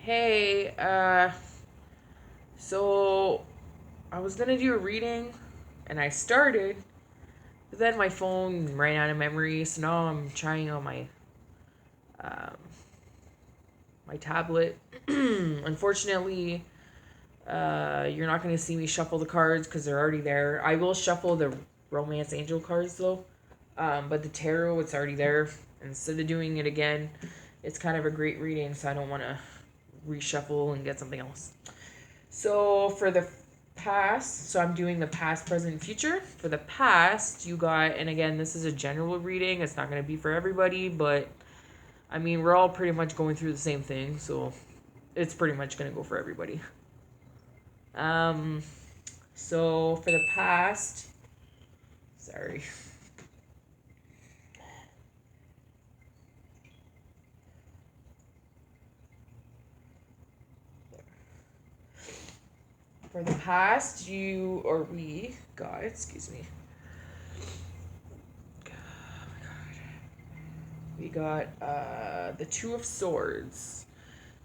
Hey, so I was gonna do a reading and I started, but then my phone ran out of memory, so now I'm trying on um, my tablet. Unfortunately, you're not gonna see me shuffle the cards because they're already there. I will shuffle the Romance Angel cards though, but the tarot, it's already there. Instead of doing it again, it's kind of a great reading, so I don't want to reshuffle and get something else. So for the past, so I'm doing the past, present, future. For the past, you got, and again, this is a general reading. It's not going to be for everybody, but I mean, we're all pretty much going through the same thing, so it's pretty much going to go for everybody. Um, so for the past, sorry. For the past, you or we got, excuse me. We got the Two of Swords.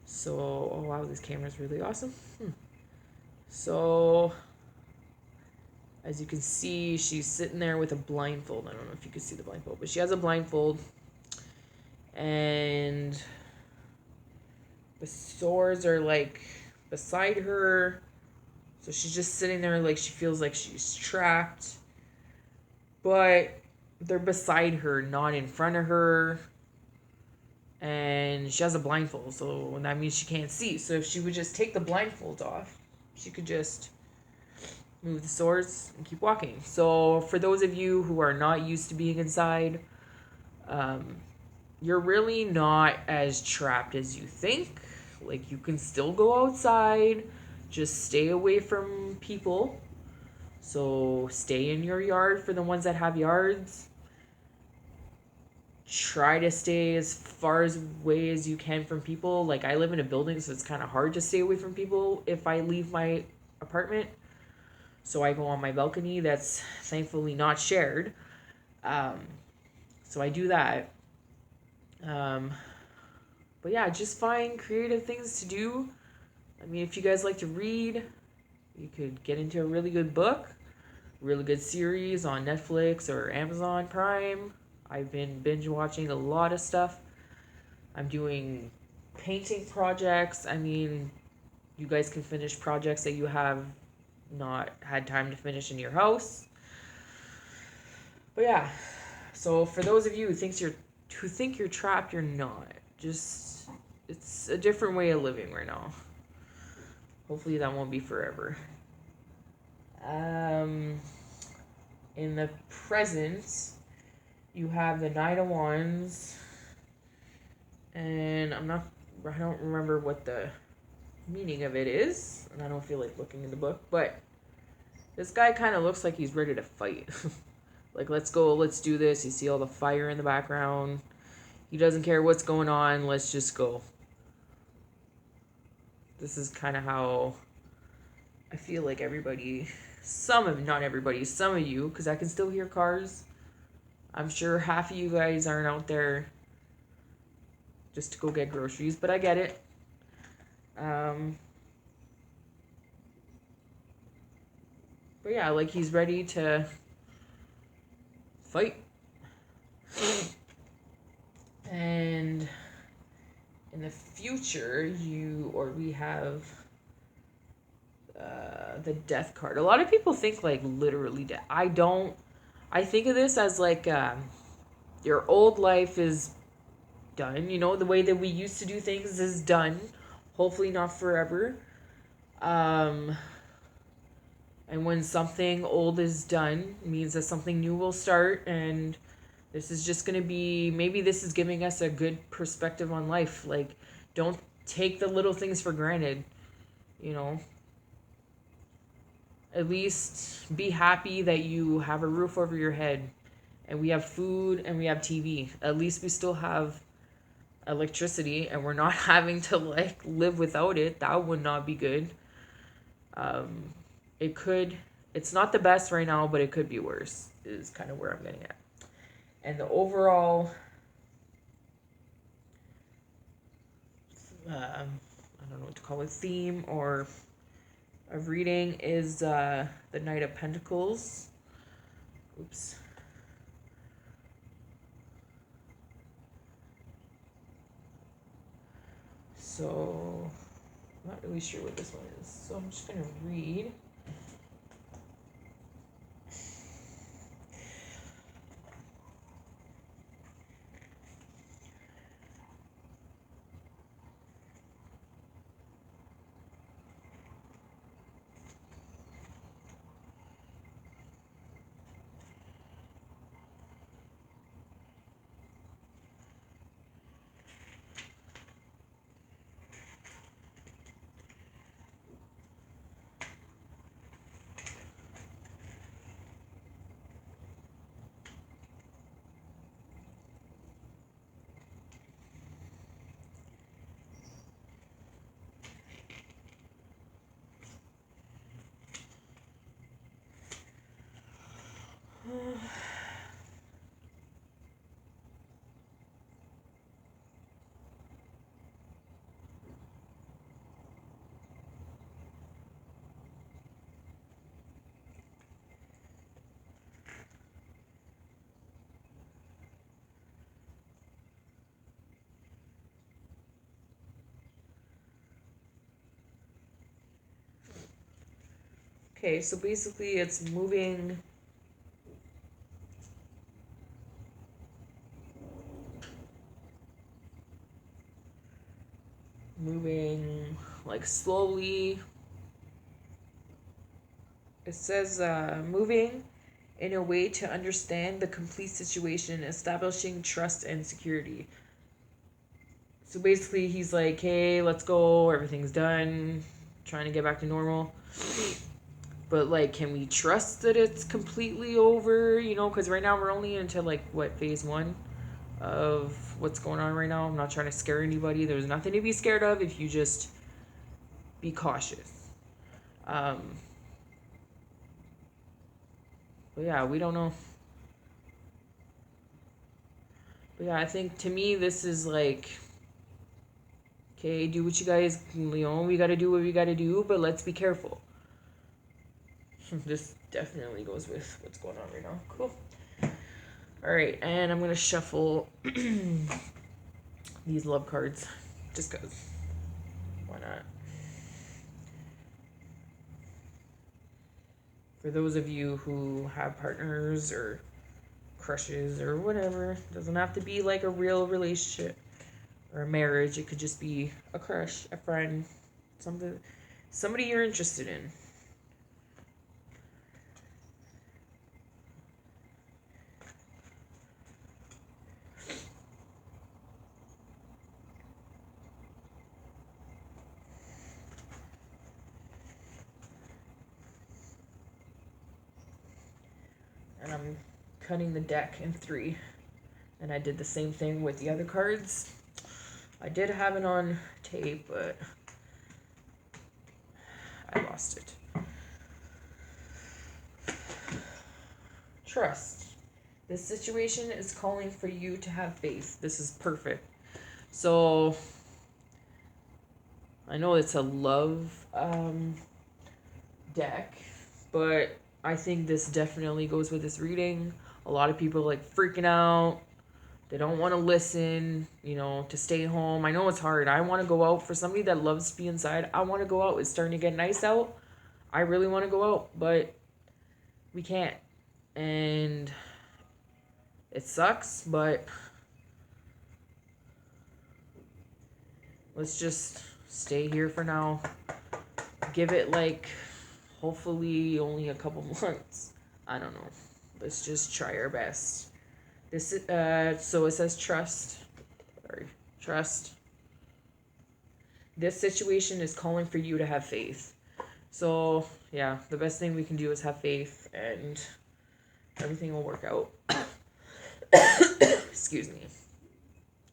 So, oh wow, this camera's really awesome. So, as you can see, she's sitting there with a blindfold. I don't know if you can see the blindfold, but she has a blindfold. And the swords are like beside her. So she's just sitting there like she feels like she's trapped. But they're beside her, not in front of her. And she has a blindfold, so that means she can't see. So if she would just take the blindfold off, she could just move the swords and keep walking. So for those of you who are not used to being inside, um, you're really not as trapped as you think. Like you can still go outside, just stay away from people. So stay in your yard for the ones that have yards. Try to stay as far away as you can from people. Like I live in a building, so it's kind of hard to stay away from people if I leave my apartment. So I go on my balcony that's thankfully not shared. Um, so I do that. Um, but yeah, just find creative things to do. I mean, if you guys like to read, you could get into a really good book, really good series on Netflix or Amazon Prime. I've been binge watching a lot of stuff. I'm doing painting projects. I mean, you guys can finish projects that you have not had time to finish in your house. But yeah, so for those of you who think you're trapped, you're not. Just it's a different way of living right now. Hopefully that won't be forever. Um, in the present, you have the Knight of Wands, and I don't remember what the meaning of it is, and I don't feel like looking in the book, but this guy kind of looks like he's ready to fight. Like, let's go, let's do this. You see all the fire in the background. He doesn't care what's going on. Let's just go. This is kind of how I feel like everybody, not everybody, some of you, because I can still hear cars. I'm sure half of you guys aren't out there just to go get groceries, but I get it. Um, but yeah, like he's ready to fight. And in the future, we have the death card. A lot of people think like literally death. I don't. I think of this as like your old life is done. You know, the way that we used to do things is done. Hopefully not forever. Um, and when something old is done, it means that something new will start. And this is just going to be, maybe this is giving us a good perspective on life. Like, don't take the little things for granted. You know, at least be happy that you have a roof over your head and we have food and we have TV. At least we still have electricity and we're not having to like live without it. That would not be good. Um, it could, it's not the best right now, but it could be worse, is kind of where I'm getting at. And the overall, I I don't know what to call it, theme or of reading is the Knight of Pentacles. Oops. So, I'm not really sure what this one is. So I'm just going to read. Okay, so basically it's moving like slowly. It says moving in a way to understand the complete situation, establishing trust and security. So basically he's like, hey, let's go, everything's done, trying to get back to normal. But like, can we trust that it's completely over? You know, because right now we're only into like what, phase 1 of what's going on right now. I'm not trying to scare anybody. There's nothing to be scared of if you just be cautious. But yeah, we don't know. But yeah, I think to me this is like, okay, do what you guys, you know, we gotta do what we gotta do, but let's be careful. This definitely goes with what's going on right now. Cool. Alright, and I'm gonna shuffle these love cards. Just because. Why not? For those of you who have partners or crushes or whatever, doesn't have to be like a real relationship or a marriage. It could just be a crush, a friend, somebody you're interested in. And I'm cutting the deck in 3. And I did the same thing with the other cards. I did have it on tape, but I lost it. Trust. This situation is calling for you to have faith. This is perfect. So, I know it's a love deck, but I think this definitely goes with this reading. A lot of people like freaking out. They don't want to listen, you know, to stay home. I know it's hard. I want to go out. For somebody that loves to be inside, I want to go out. It's starting to get nice out. I really want to go out, but we can't. And it sucks, but let's just stay here for now. Give it like hopefully only a couple months. I don't know. Let's just try our best. This so it says trust. Sorry, trust. This situation is calling for you to have faith. So yeah, the best thing we can do is have faith, and everything will work out. Excuse me.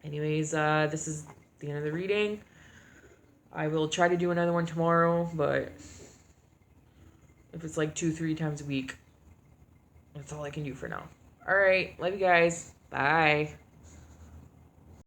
Anyways, this is the end of the reading. I will try to do another one tomorrow, but if it's like 2-3 times a week, that's all I can do for now. All right, love you guys. Bye.